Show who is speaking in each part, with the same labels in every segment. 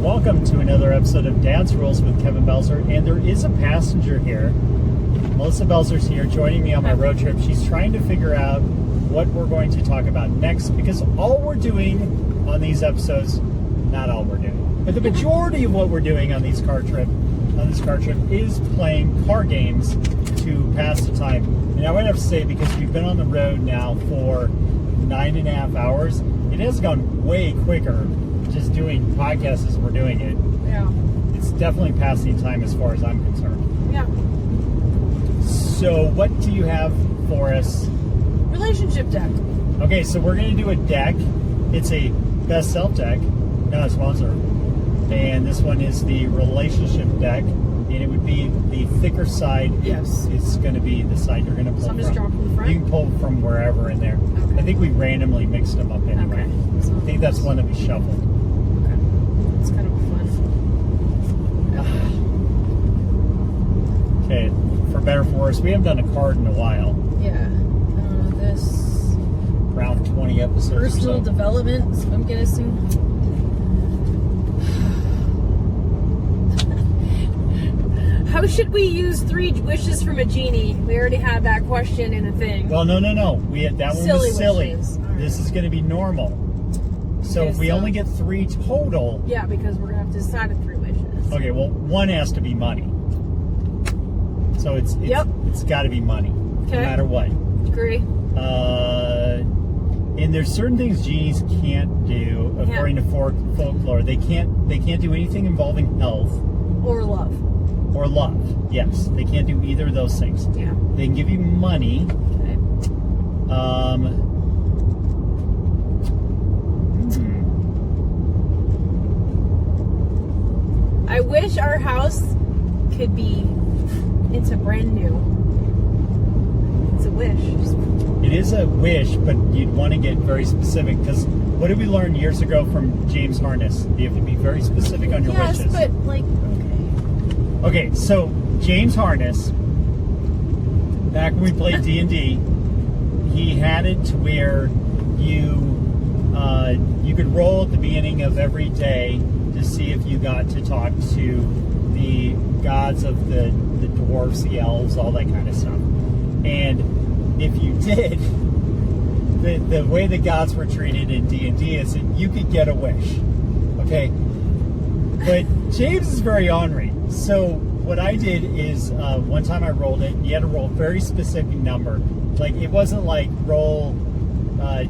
Speaker 1: Welcome to another episode of Dad's Rules with Kevin Belzer, and there is a passenger here. Melissa Belzer's here joining me on my road trip. She's trying to figure out what we're going to talk about next, because all we're doing on these episodes, not all we're doing, but the majority of what we're doing on this car trip is playing car games to pass the time. And I would have to say, because we've been on the road now for 9.5 hours, it has gone way quicker just doing podcasts as we're doing it.
Speaker 2: Yeah.
Speaker 1: It's definitely passing time as far as I'm concerned.
Speaker 2: Yeah.
Speaker 1: So what do you have for us?
Speaker 2: Relationship deck.
Speaker 1: Okay, so we're going to do a deck. It's a best self deck, not a sponsor. And this one is the relationship deck. And it would be the thicker side.
Speaker 2: Yes.
Speaker 1: It's going to be the side you're going to pull
Speaker 2: So I'm just
Speaker 1: from.
Speaker 2: drawing from the front?
Speaker 1: You can pull from wherever in there.
Speaker 2: Okay.
Speaker 1: I think we randomly mixed them up anyway.
Speaker 2: Okay. So
Speaker 1: I think that's one that we shuffled.
Speaker 2: Okay. It's kind of fun.
Speaker 1: Okay, for better or for worse, we haven't done a card in a while.
Speaker 2: Yeah. This
Speaker 1: Around 20 episodes
Speaker 2: personal
Speaker 1: or so.
Speaker 2: development, I'm guessing. How should we use 3 wishes from a genie? We already had that question in a thing.
Speaker 1: Well, no. That one
Speaker 2: Silly
Speaker 1: was silly.
Speaker 2: wishes. All right.
Speaker 1: This is going to be normal. So
Speaker 2: Okay,
Speaker 1: if we
Speaker 2: so-
Speaker 1: only get 3 total,
Speaker 2: Yeah, because we're gonna have to decide on 3 wishes.
Speaker 1: okay, well, one has to be money. So it's
Speaker 2: Yep.
Speaker 1: it's got to be money, no
Speaker 2: Okay.
Speaker 1: matter what.
Speaker 2: Agree.
Speaker 1: And there's certain things genies can't do according to folklore. They can't do anything involving health
Speaker 2: Or love.
Speaker 1: or love. Yes, they can't do either of those things.
Speaker 2: Yeah.
Speaker 1: They can give you money.
Speaker 2: Okay. I wish our house could be into brand new. It's a wish.
Speaker 1: It is a wish, but you'd want to get very specific, because what did we learn years ago from James Harness? You have to be very specific on your
Speaker 2: Yes,
Speaker 1: wishes.
Speaker 2: but like, okay.
Speaker 1: Okay, so James Harness, back when we played D&D, he had it to where you could roll at the beginning of every day to see if you got to talk to the gods of the dwarves, the elves, all that kind of stuff. And if you did, the way the gods were treated in D&D is that you could get a wish. Okay? But James is very ornery. So what I did is, one time I rolled it, you had to roll a very specific number. Like, it wasn't like roll,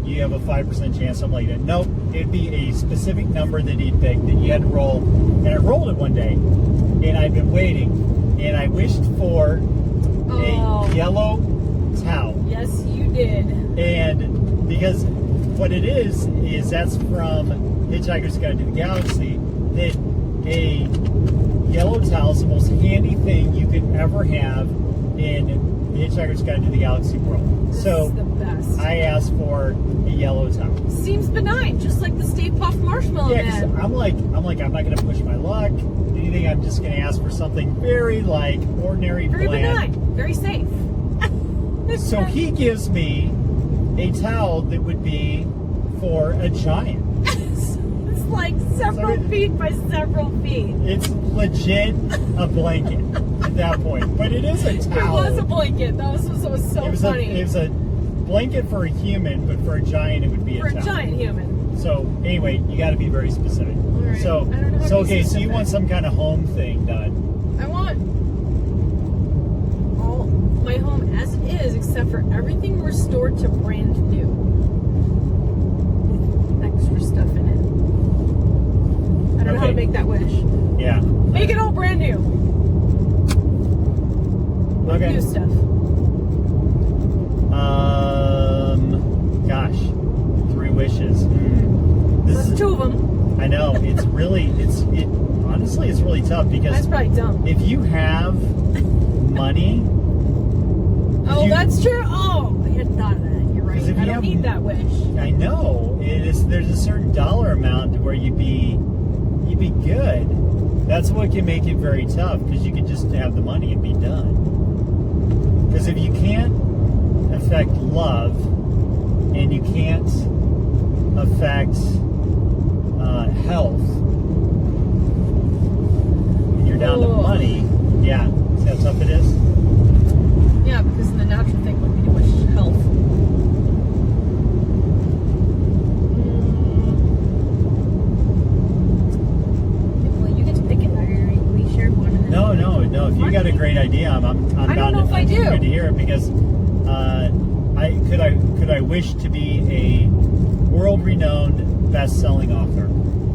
Speaker 1: you have a 5% chance, something like that. Nope, it'd be a specific number that he'd picked that you had to roll. And I rolled it one day, and I'd been waiting, and I wished for a yellow towel.
Speaker 2: Yes, you did.
Speaker 1: And because what it is that's from Hitchhiker's Guide to the Galaxy, that a yellow towel is the most handy thing you could ever have in the Hitchhiker's Guide to the Galaxy world.
Speaker 2: This
Speaker 1: So
Speaker 2: is the best.
Speaker 1: I asked for a yellow towel.
Speaker 2: Seems benign, just like the Stay Puft Marshmallow
Speaker 1: Yeah, because
Speaker 2: Man.
Speaker 1: I'm not going to push my luck. Anything, I'm just going to ask for something very like ordinary,
Speaker 2: Very
Speaker 1: bland.
Speaker 2: benign, very safe.
Speaker 1: So he gives me a towel that would be for a giant.
Speaker 2: It's like several feet by several feet.
Speaker 1: It's legit a blanket at that point, but it is a towel.
Speaker 2: It was a blanket. That was so funny.
Speaker 1: It was a blanket for a human, but for a giant, it would be
Speaker 2: For
Speaker 1: a
Speaker 2: a
Speaker 1: towel.
Speaker 2: giant human.
Speaker 1: So anyway, you got to be very specific.
Speaker 2: right.
Speaker 1: So,
Speaker 2: I don't know how to be
Speaker 1: okay, so you
Speaker 2: specific.
Speaker 1: want some kind of home thing done.
Speaker 2: I want all my home as it is, except for everything restored to brand new. With extra stuff in it. I don't know how to
Speaker 1: Okay.
Speaker 2: make that wish.
Speaker 1: Yeah.
Speaker 2: Make it all brand new. With
Speaker 1: Okay.
Speaker 2: new stuff.
Speaker 1: Gosh, 3 wishes.
Speaker 2: That's 2 of them.
Speaker 1: I know, honestly, it's really tough, because
Speaker 2: That's probably dumb.
Speaker 1: if you have money,
Speaker 2: Oh,
Speaker 1: you-
Speaker 2: that's true. Oh, I hadn't thought of that. You're right.
Speaker 1: 'Cause if
Speaker 2: I
Speaker 1: you
Speaker 2: don't
Speaker 1: have-
Speaker 2: need that wish.
Speaker 1: I know there's a certain dollar amount where you'd be good. That's what can make it very tough, because you can just have the money and be done. Because if you can't affect love, and you can't affect health, if you got a great idea, I'm
Speaker 2: I don't know if I do.
Speaker 1: Good to hear it because could I wish to be a world-renowned best-selling author.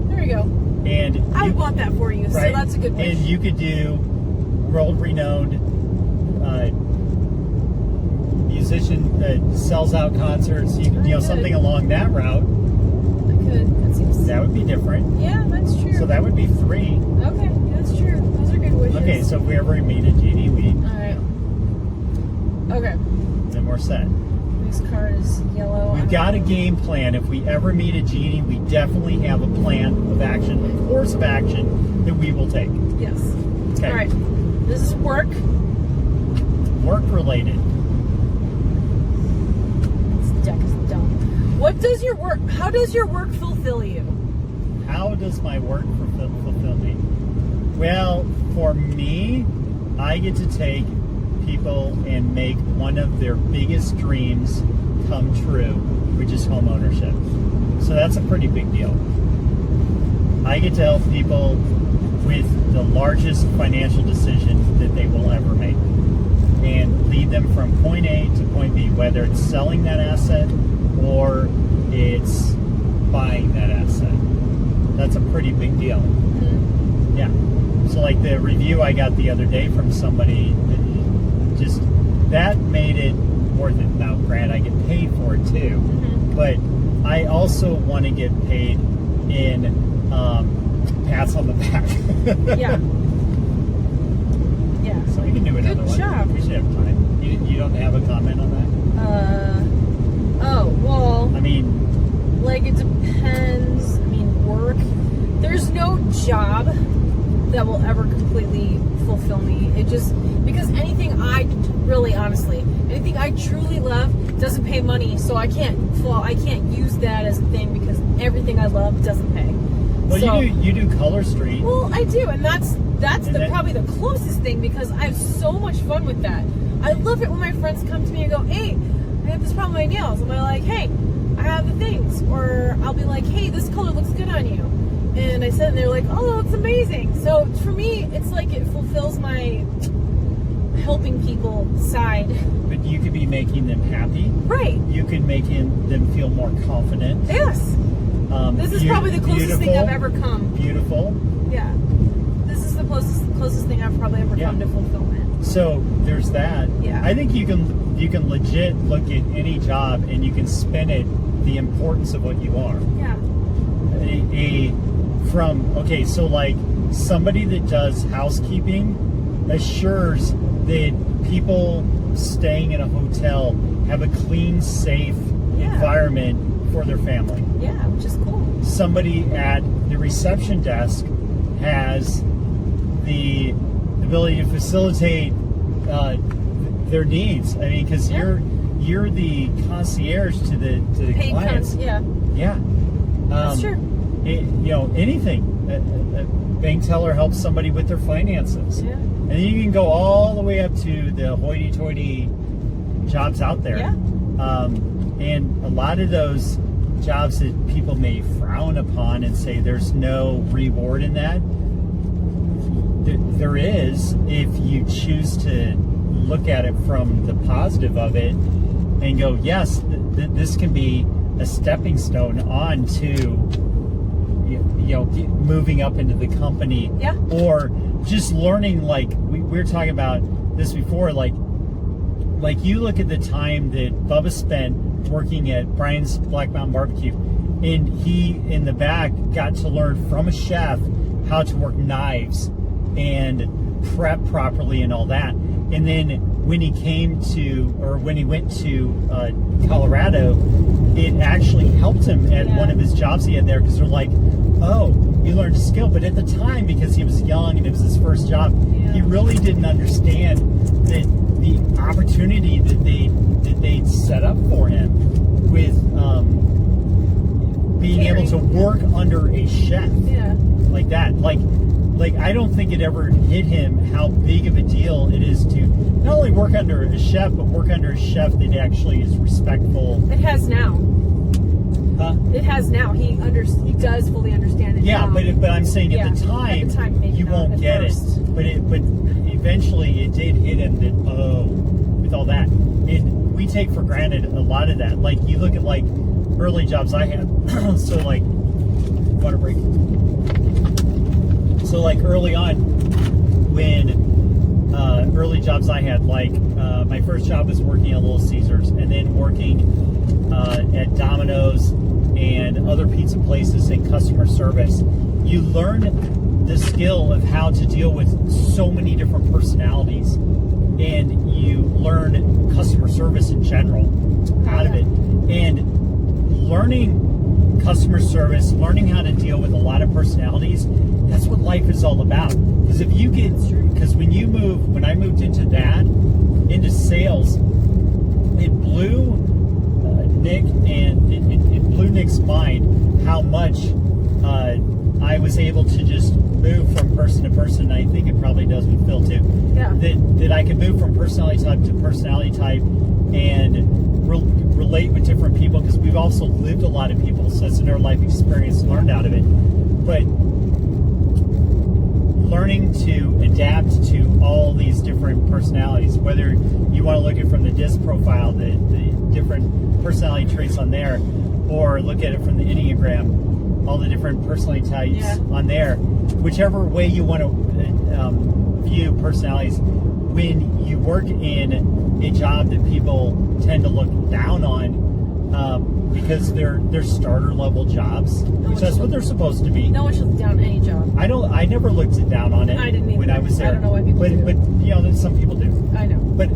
Speaker 2: There you go.
Speaker 1: And
Speaker 2: I want that for you, right? So that's a good wish.
Speaker 1: And you could do world-renowned musician that sells out concerts. You know, something along that route.
Speaker 2: I could.
Speaker 1: That would be different.
Speaker 2: Yeah, that's true.
Speaker 1: So that would be 3.
Speaker 2: Okay, that's true. Those are good wishes.
Speaker 1: Okay, so if we ever meet a genie,
Speaker 2: Alright. Okay.
Speaker 1: Then we're set.
Speaker 2: This card is yellow.
Speaker 1: We've got a game plan. If we ever meet a genie, we definitely have a plan of action, a course of action that we will take.
Speaker 2: Yes.
Speaker 1: Okay.
Speaker 2: Alright. This is work.
Speaker 1: Work related.
Speaker 2: This deck is dumb. How does your work fulfill you?
Speaker 1: How does my work fulfill me? Well, for me, I get to take people and make one of their biggest dreams come true, which is home ownership. So that's a pretty big deal. I get to help people with the largest financial decision that they will ever make and lead them from point A to point B, whether it's selling that asset or it's buying that asset. That's a pretty big deal.
Speaker 2: Mm-hmm.
Speaker 1: Yeah. So like the review I got the other day from somebody, just that made it worth it. Now, granted, I get paid for it too, but I also want to get paid in pats on the back.
Speaker 2: Yeah. Yeah.
Speaker 1: So we can do another one.
Speaker 2: Good job.
Speaker 1: We should have time. You don't have a comment on that?
Speaker 2: Oh, well.
Speaker 1: I mean,
Speaker 2: like, it depends. I mean, work. There's no job that will ever completely fulfill me. It just, because anything anything I truly love doesn't pay money, so I can't use that as a thing because everything I love doesn't pay.
Speaker 1: Well, so, you do Color Street.
Speaker 2: Well, I do, and that's probably the closest thing because I have so much fun with that. I love it when my friends come to me and go, "Hey, I have this problem with my nails." I'm like, "Hey, I have the things," or I'll be like, "Hey, this color looks good on you," and I said, and they're like, "Oh, it's amazing." So for me, it's like it fulfills my helping people side.
Speaker 1: But you could be making them happy.
Speaker 2: Right.
Speaker 1: You could make them feel more confident.
Speaker 2: Yes. This is probably the closest thing I've ever come.
Speaker 1: Beautiful.
Speaker 2: Yeah. This is the closest thing I've probably ever come to fulfillment.
Speaker 1: So there's that.
Speaker 2: Yeah.
Speaker 1: I think you can legit look at any job and you can spin it the importance of what you are.
Speaker 2: Yeah.
Speaker 1: So like somebody that does housekeeping assures that people staying in a hotel have a clean, safe environment for their family.
Speaker 2: Yeah, which is cool.
Speaker 1: Somebody at the reception desk has the ability to facilitate their needs. I mean, because you're the concierge to the
Speaker 2: paid
Speaker 1: clients. Yeah.
Speaker 2: That's true.
Speaker 1: Anything. A bank teller helps somebody with their finances.
Speaker 2: Yeah.
Speaker 1: And then you can go all the way up to the hoity-toity jobs out there.
Speaker 2: Yeah.
Speaker 1: And a lot of those jobs that people may frown upon and say there's no reward in that, there is if you choose to look at it from the positive of it and go, yes, this can be a stepping stone on to moving up into the company.
Speaker 2: Yeah.
Speaker 1: Or just learning, like we were talking about this before, like you look at the time that Bubba spent working at Brian's Black Mountain Barbecue, and he in the back got to learn from a chef how to work knives and prep properly and all that. And then when he went to Colorado, it actually helped him at one of his jobs he had there, because they're like, oh, you learned a skill. But at the time, because he was young and it was his first job, he really didn't understand that the opportunity that they'd set up for him with being able to work under a chef like that. Like I don't think it ever hit him how big of a deal it is to not only work under a chef, but work under a chef that actually is respectful.
Speaker 2: It has now.
Speaker 1: Huh?
Speaker 2: It has now. He does fully understand it.
Speaker 1: Yeah,
Speaker 2: now.
Speaker 1: but I'm saying at the time
Speaker 2: maybe
Speaker 1: you
Speaker 2: not
Speaker 1: won't
Speaker 2: at
Speaker 1: get
Speaker 2: first.
Speaker 1: it. But eventually it did hit him that, with all that. And we take for granted a lot of that. Like, you look at, like, early jobs I had. So, like, water break. So, like, early on, when early jobs I had, like, my first job was working at Little Caesars, and then working at Domino's and other pizza places in customer service. You learn the skill of how to deal with so many different personalities, and you learn customer service in general out of it. And learning customer service, learning how to deal with a lot of personalities, that's what life is all about. Because if you get, because when I moved into sales, it blew Nick, and it blew Nick's mind how much I was able to just move from person to person. I think it probably does with Phil too.
Speaker 2: Yeah.
Speaker 1: That I could move from personality type to personality type and relate with different people, because we've also lived a lot of people, so it's another life experience learned out of it. But learning to adapt to all these different personalities, whether you want to look at it from the DISC profile, the different personality traits on there, or look at it from the Enneagram, all the different personality types on there, whichever way you want to view personalities. When you work in a job that people tend to look down on, because they're starter level jobs, which that's what they're supposed to be.
Speaker 2: No one should look down any job.
Speaker 1: I never looked down on it.
Speaker 2: I didn't either.
Speaker 1: When I was there.
Speaker 2: I don't know why people do.
Speaker 1: But you know, some people do.
Speaker 2: I know.
Speaker 1: But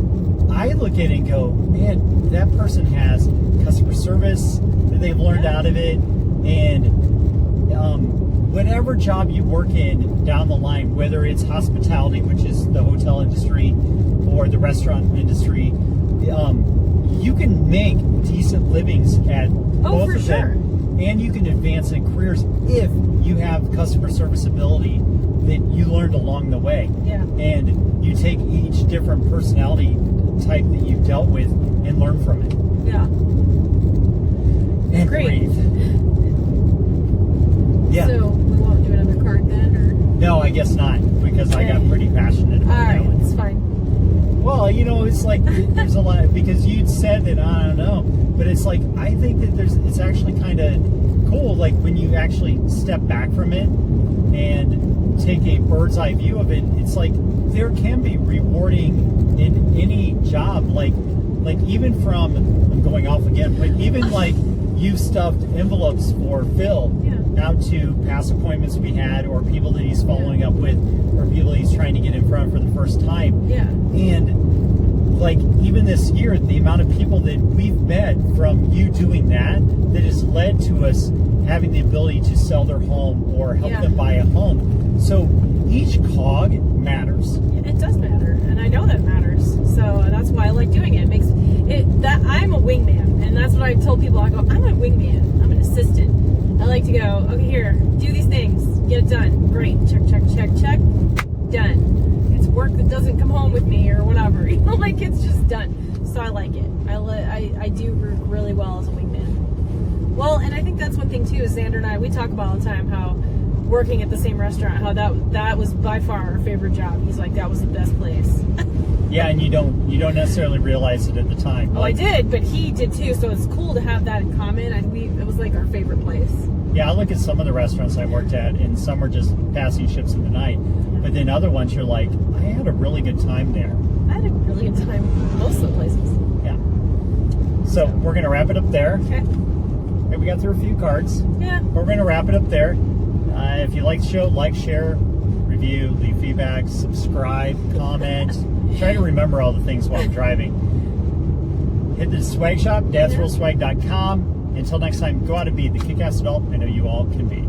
Speaker 1: I look at it and go, man, that person has customer service that they've learned out of it, and whatever job you work in down the line, whether it's hospitality, which is the hotel industry, or the restaurant industry, you can make decent livings at both of them, and you can advance in careers if you have customer service ability that you learned along the way.
Speaker 2: Yeah.
Speaker 1: And you take each different personality type that you've dealt with and learn from it.
Speaker 2: Yeah.
Speaker 1: And
Speaker 2: Great.
Speaker 1: breathe. Yeah.
Speaker 2: So we won't do another card then, or?
Speaker 1: No, I guess not, because I got pretty passionate about that one.
Speaker 2: It's fine.
Speaker 1: Well, you know, it's like there's a lot, because you'd said that, I don't know, but it's like, I think that it's actually kind of cool, like when you actually step back from it and take a bird's eye view of it. It's like there can be rewarding in any job, like even from, I'm going off again, but even like you stuffed envelopes for Phil out to past appointments we had, or people that he's following up with, or people he's trying to get in front of for the first time.
Speaker 2: Yeah.
Speaker 1: And like even this year, the amount of people that we've met from you doing that has led to us having the ability to sell their home or help them buy a home. So each cog matters.
Speaker 2: It does matter, and I know that matters. So that's why I like doing it. It makes it that I'm a wingman, and that's what I told people. I go, I'm a wingman. I'm an assistant. I like to go, okay, here, do these things, get it done. Great, check, check, check, check, done. It's work that doesn't come home with me or whatever. You know, like it's just done. So I like it. I do really well as a wingman. Well, and I think that's one thing too. Is Xander and I, we talk about all the time how working at the same restaurant, how that was by far our favorite job. He's like, that was the best place.
Speaker 1: Yeah, and you don't necessarily realize it at the time.
Speaker 2: Oh, I did, but he did too. So it's cool to have that in common. And it was like our favorite place.
Speaker 1: Yeah, I look at some of the restaurants I worked at, and some were just passing ships in the night. But then other ones, you're like, I had a really good time there.
Speaker 2: I had a really good time most of the places.
Speaker 1: Yeah. So we're gonna wrap it up there.
Speaker 2: Okay.
Speaker 1: We got through a few cards.
Speaker 2: Yeah.
Speaker 1: We're gonna wrap it up there. If you like the show, like, share, review, leave feedback, subscribe, comment. Try to remember all the things while I'm driving. Hit the swag shop, dadsrealswag.com. Until next time, go out and be the kick-ass adult I know you all can be.